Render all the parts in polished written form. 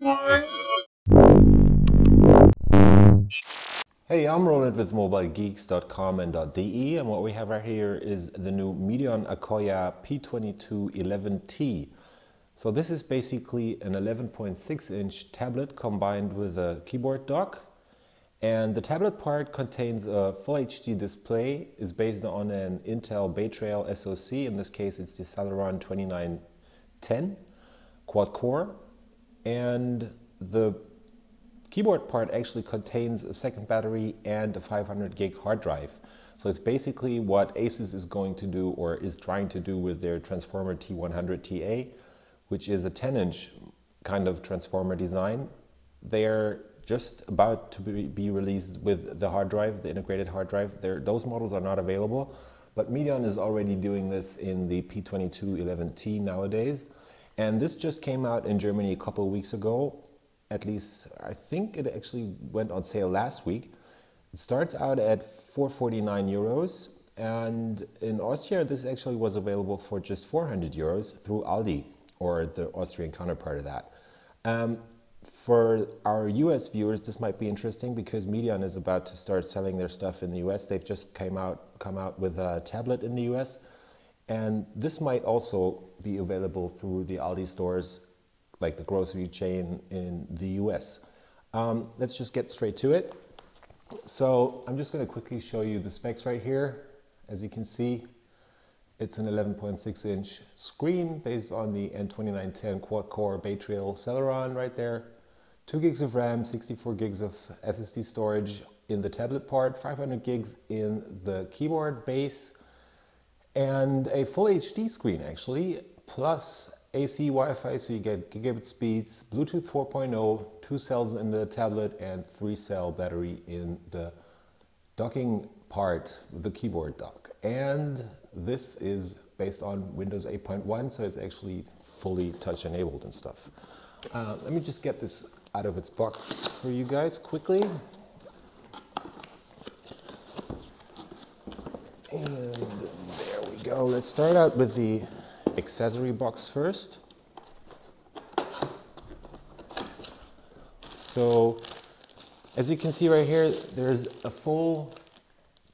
Hey, I'm Roland with mobilegeeks.com and .de, and what we have right here is the new Medion Akoya P2211T. So this is basically an 11.6-inch tablet combined with a keyboard dock. And the tablet part contains a full HD display, is based on an Intel Bay Trail SoC. In this case, it's the Celeron 2910 quad core. And the keyboard part actually contains a second battery and a 500 gig hard drive. So it's basically what Asus is going to do or is trying to do with their Transformer T100TA, which is a 10-inch kind of transformer design. They're just about to be released with the hard drive, the integrated hard drive. Those models are not available, but Medion is already doing this in the P2211T nowadays. And this just came out in Germany a couple of weeks ago. At least I think it actually went on sale last week. It starts out at 449 euros, and in Austria this actually was available for just 400 euros through Aldi, or the Austrian counterpart of that. For our US viewers, this might be interesting because Medion is about to start selling their stuff in the US. They've just come out with a tablet in the US, and this might also be available through the Aldi stores, like the grocery chain in the US. Let's just get straight to it. So I'm just going to quickly show you the specs right here. As you can see, it's an 11.6-inch screen based on the N2910 quad-core Bay Trail Celeron right there. 2 gigs of RAM, 64 gigs of SSD storage in the tablet part, 500 gigs in the keyboard base, and a full HD screen actually, plus AC Wi-Fi, so you get gigabit speeds, Bluetooth 4.0, 2 cells in the tablet, and 3-cell battery in the docking part of the keyboard dock. And this is based on Windows 8.1, so it's actually fully touch enabled and stuff. Let me just get this out of its box for you guys quickly. And there we go. Let's start out with the accessory box first. So as you can see right here, there's a full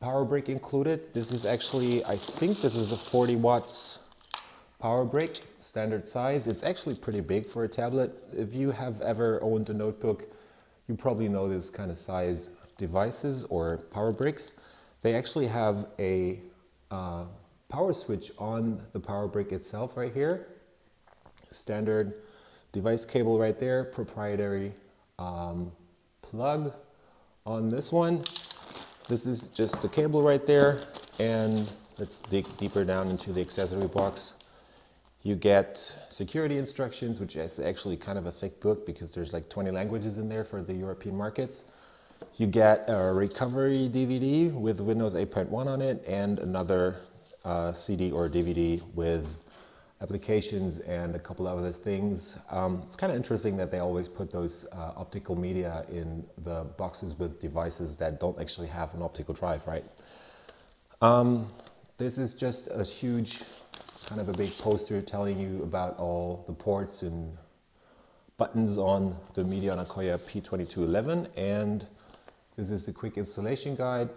power brick included. This is actually, I think this is a 40 watts power brick, standard size. It's actually pretty big for a tablet. If you have ever owned a notebook, you probably know this kind of size devices or power bricks. They actually have a power switch on the power brick itself right here. Standard device cable right there, proprietary plug on this one. This is just the cable right there, and let's dig deeper down into the accessory box. You get security instructions, which is actually kind of a thick book because there's like 20 languages in there for the European markets. You get a recovery DVD with Windows 8.1 on it, and another CD or DVD with applications and a couple of other things. It's kind of interesting that they always put those optical media in the boxes with devices that don't actually have an optical drive, right? This is just a huge, kind of a big poster telling you about all the ports and buttons on the Medion Akoya P2211, and this is the quick installation guide.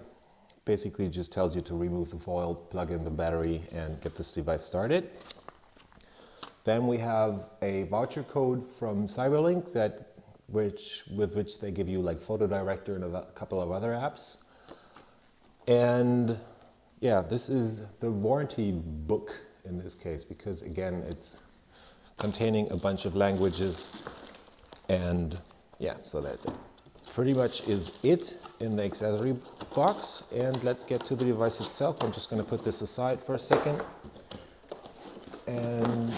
Basically just tells you to remove the foil, plug in the battery, and get this device started. Then we have a voucher code from Cyberlink with which they give you like Photo Director and a couple of other apps. And yeah, this is the warranty book in this case, because again, it's containing a bunch of languages. And yeah, so that pretty much is it in the accessory box. And let's get to the device itself. I'm just going to put this aside for a second. And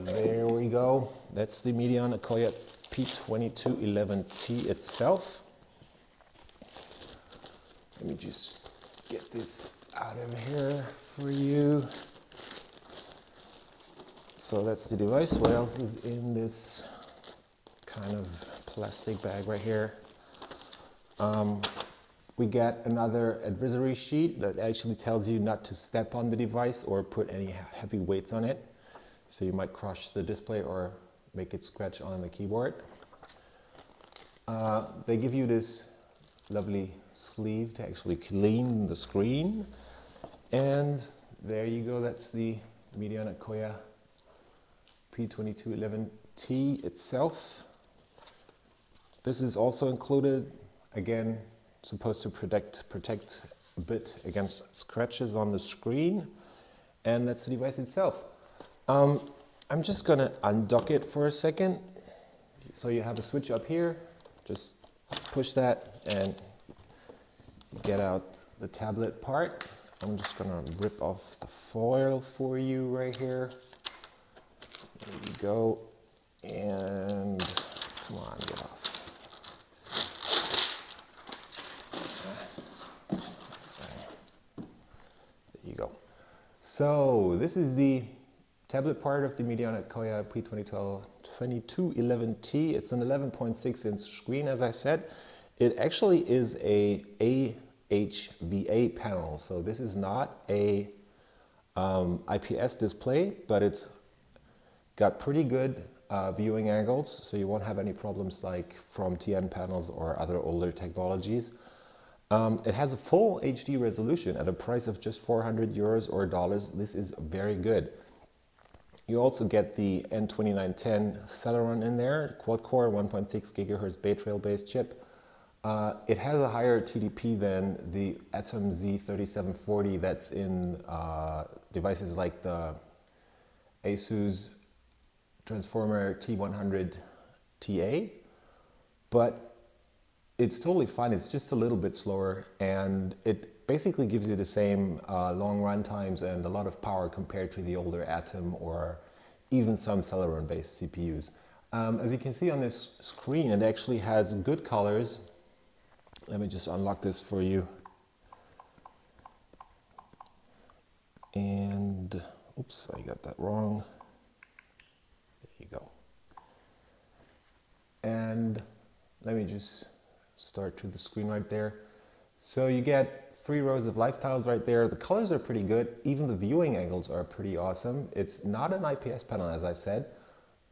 there we go. That's the Medion Akoya P2211T itself. Let me just get this out of here for you. So that's the device. What else is in this kind of plastic bag right here? We get another advisory sheet that actually tells you not to step on the device or put any heavy weights on it. So you might crush the display or make it scratch on the keyboard. They give you this lovely sleeve to actually clean the screen. And there you go, that's the Medion Akoya P2211T itself. This is also included, again, supposed to protect a bit against scratches on the screen. And that's the device itself. I'm just gonna undock it for a second. So you have a switch up here, just push that and get out the tablet part. I'm just gonna rip off the foil for you right here. There you go. And come on, get off. There you go. So this is the tablet part of the Medion Akoya P2211T. It's an 11.6 inch screen, as I said. It actually is a HVA panel, so this is not a IPS display, but it's got pretty good viewing angles, so you won't have any problems like from TN panels or other older technologies. It has a full HD resolution at a price of just 400 euros or dollars. This is very good. You also get the N2910 Celeron in there, quad-core 1.6 gigahertz Bay Trail based chip. It has a higher TDP than the Atom Z3740 that's in devices like the Asus Transformer T100 TA, but it's totally fine. It's just a little bit slower, and it basically gives you the same long run times and a lot of power compared to the older Atom or even some Celeron based CPUs. As you can see on this screen, it actually has good colors. Let me just unlock this for you. And, oops, I got that wrong. There you go. And let me just start to the screen right there. So you get 3 rows of live tiles right there. The colors are pretty good. Even the viewing angles are pretty awesome. It's not an IPS panel, as I said,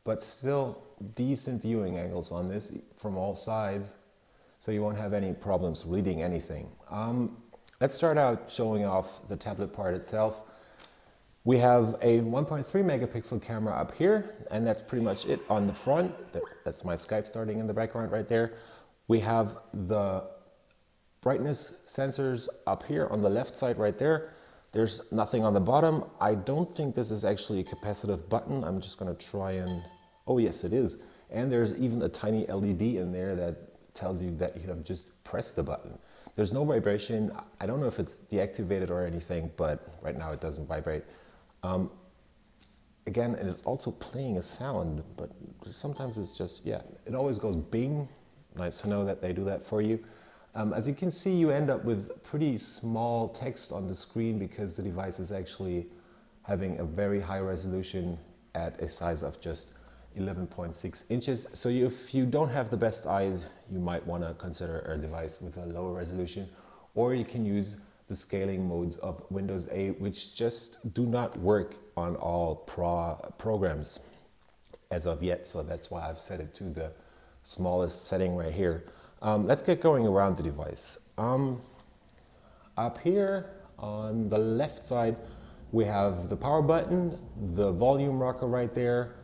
but still decent viewing angles on this from all sides. So you won't have any problems reading anything. Let's start out showing off the tablet part itself. We have a 1.3 megapixel camera up here, and that's pretty much it on the front. That's my Skype starting in the background right there. We have the brightness sensors up here on the left side right there. There's nothing on the bottom. I don't think this is actually a capacitive button. I'm just gonna try and, oh yes it is. And there's even a tiny LED in there that tells you that you have just pressed the button. There's no vibration. I don't know if it's deactivated or anything, but right now it doesn't vibrate. Again, and it's also playing a sound, but sometimes it's just, yeah, it always goes bing. Nice to know that they do that for you. As you can see, you end up with pretty small text on the screen because the device is actually having a very high resolution at a size of just 11.6 inches. So if you don't have the best eyes, you might want to consider a device with a lower resolution, or you can use the scaling modes of Windows 8, which just do not work on all programs as of yet. So that's why I've set it to the smallest setting right here. Let's get going around the device. Up here on the left side, we have the power button, the volume rocker right there.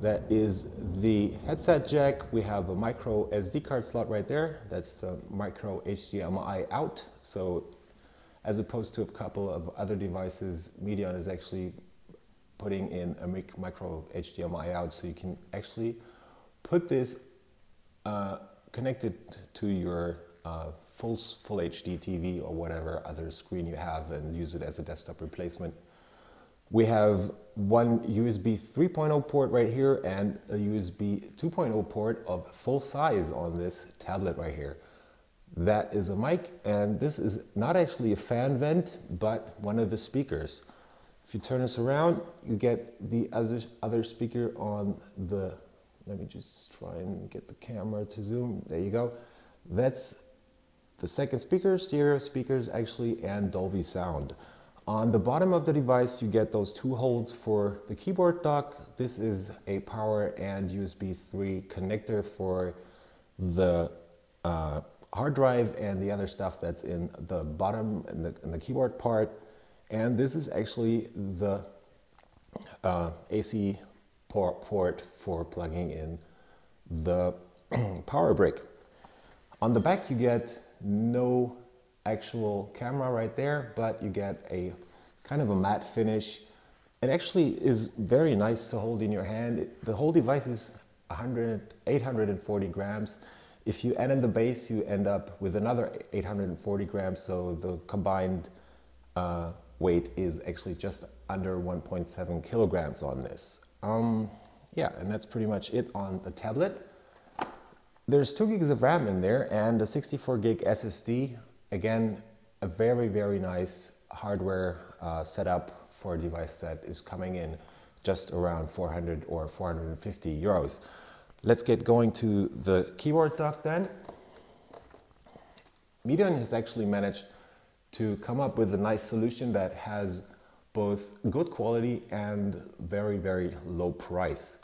That is the headset jack. We have a micro SD card slot right there. That's the micro HDMI out. So as opposed to a couple of other devices, Medion is actually putting in a micro HDMI out, so you can actually put this connected to your full HD TV or whatever other screen you have and use it as a desktop replacement. We have one USB 3.0 port right here and a USB 2.0 port of full size on this tablet right here. That is a mic, and this is not actually a fan vent, but one of the speakers. If you turn this around, you get the other speaker on the, let me just try and get the camera to zoom. There you go. That's the second speaker, stereo speakers actually, and Dolby sound. On the bottom of the device, you get those 2 holes for the keyboard dock. This is a power and USB 3 connector for the hard drive and the other stuff that's in the bottom and the keyboard part. And this is actually the AC port for plugging in the power brick. On the back you get no actual camera right there, but you get a kind of a matte finish. It actually is very nice to hold in your hand. The whole device is 840 grams. If you add in the base, you end up with another 840 grams, so the combined weight is actually just under 1.7 kilograms on this. Yeah, and that's pretty much it on the tablet. There's 2 gigs of RAM in there and a 64 gig SSD. Again, a very, very nice hardware setup for a device that is coming in just around 400 or 450 euros. Let's get going to the keyboard dock then. Medion has actually managed to come up with a nice solution that has both good quality and very, very low price.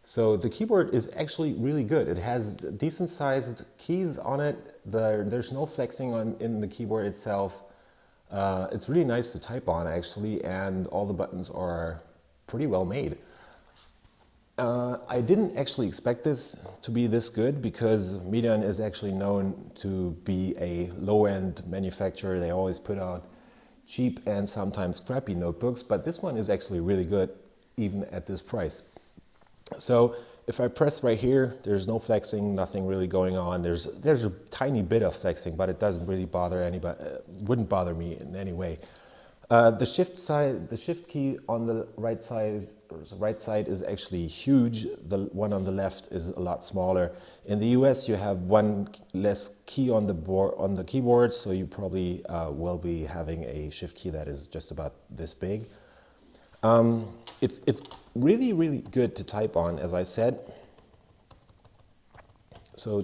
So the keyboard is actually really good. It has decent sized keys on it. There's no flexing in the keyboard itself. It's really nice to type on actually, and all the buttons are pretty well made. I didn't actually expect this to be this good because Medion is actually known to be a low-end manufacturer. They always put out cheap and sometimes crappy notebooks, but this one is actually really good even at this price. So if I press right here, there's no flexing, nothing really going on. There's a tiny bit of flexing, but it doesn't really bother anybody. Wouldn't bother me in any way. The shift key on the right side is actually huge. The one on the left is a lot smaller. In the US, you have one less key on the keyboard, so you probably will be having a shift key that is just about this big. It's really, really good to type on, as I said. So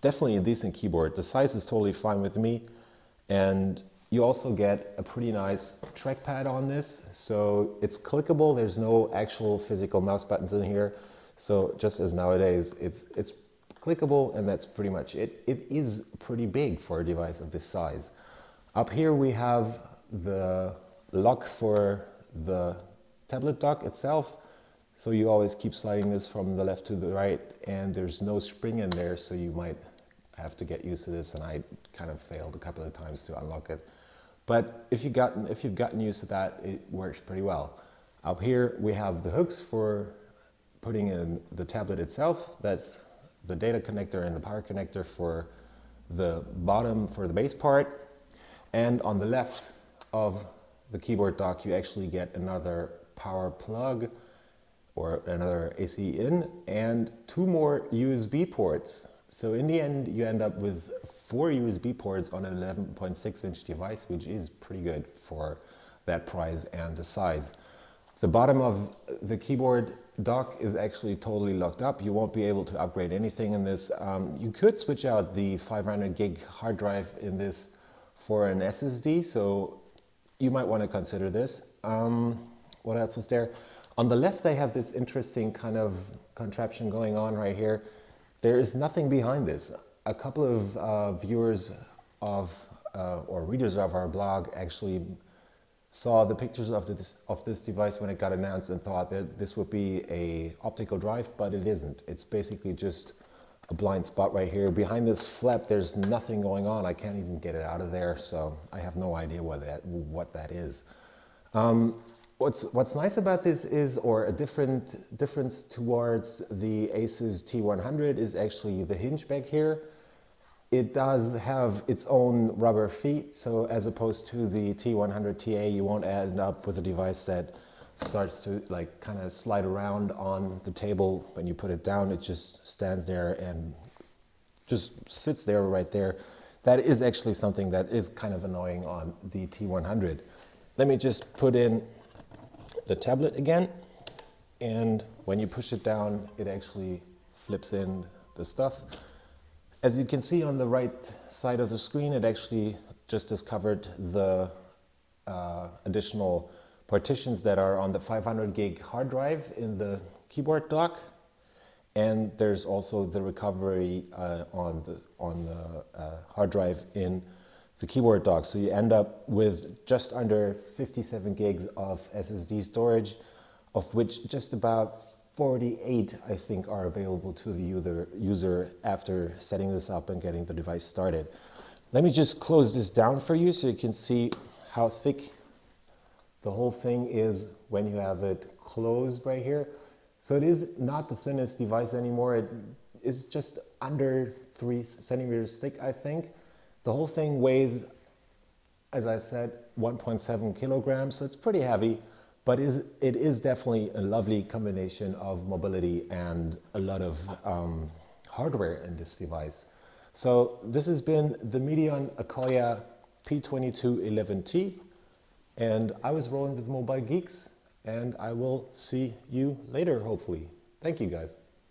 definitely a decent keyboard. The size is totally fine with me, and you also get a pretty nice trackpad on this. So it's clickable. There's no actual physical mouse buttons in here. So just as nowadays, it's clickable, and that's pretty much it. It is pretty big for a device of this size. Up here we have the lock for the tablet dock itself, so you always keep sliding this from the left to the right, and there's no spring in there, so you might have to get used to this, and I kind of failed a couple of times to unlock it. But if you've gotten used to that, it works pretty well. Up here we have the hooks for putting in the tablet itself. That's the data connector and the power connector for the bottom for the base part, and on the left of the keyboard dock you actually get another power plug or another AC in and 2 more USB ports. So in the end you end up with 4 USB ports on an 11.6-inch device, which is pretty good for that price and the size. The bottom of the keyboard dock is actually totally locked up. You won't be able to upgrade anything in this. You could switch out the 500 gig hard drive in this for an SSD, so you might want to consider this. What else is there? On the left, they have this interesting kind of contraption going on right here. There is nothing behind this. A couple of viewers of or readers of our blog actually saw the pictures of this device when it got announced and thought that this would be a optical drive, but it isn't. It's basically just a blind spot right here. Behind this flap, there's nothing going on. I can't even get it out of there, so I have no idea what that is. What's nice about this is, or a difference towards the Asus T100 is actually the hinge back here. It does have its own rubber feet, so as opposed to the T100TA, you won't end up with a device that starts to like kind of slide around on the table. When you put it down, it just stands there and just sits there right there. That is actually something that is kind of annoying on the T100. Let me just put in the tablet again, and when you push it down, it actually flips in the stuff. As you can see on the right side of the screen, it actually just discovered the additional partitions that are on the 500 gig hard drive in the keyboard dock. and there's also the recovery on the hard drive in the keyboard dock. So you end up with just under 57 gigs of SSD storage, of which just about 48, I think, are available to the user after setting this up and getting the device started. Let me just close this down for you so you can see how thick the whole thing is when you have it closed right here. So it is not the thinnest device anymore. It is just under 3 centimeters thick, I think. The whole thing weighs, as I said, 1.7 kilograms, so it's pretty heavy, but it is definitely a lovely combination of mobility and a lot of hardware in this device. So this has been the Medion Akoya P2211T, and I was rolling with Mobile Geeks, and I will see you later, hopefully. Thank you, guys.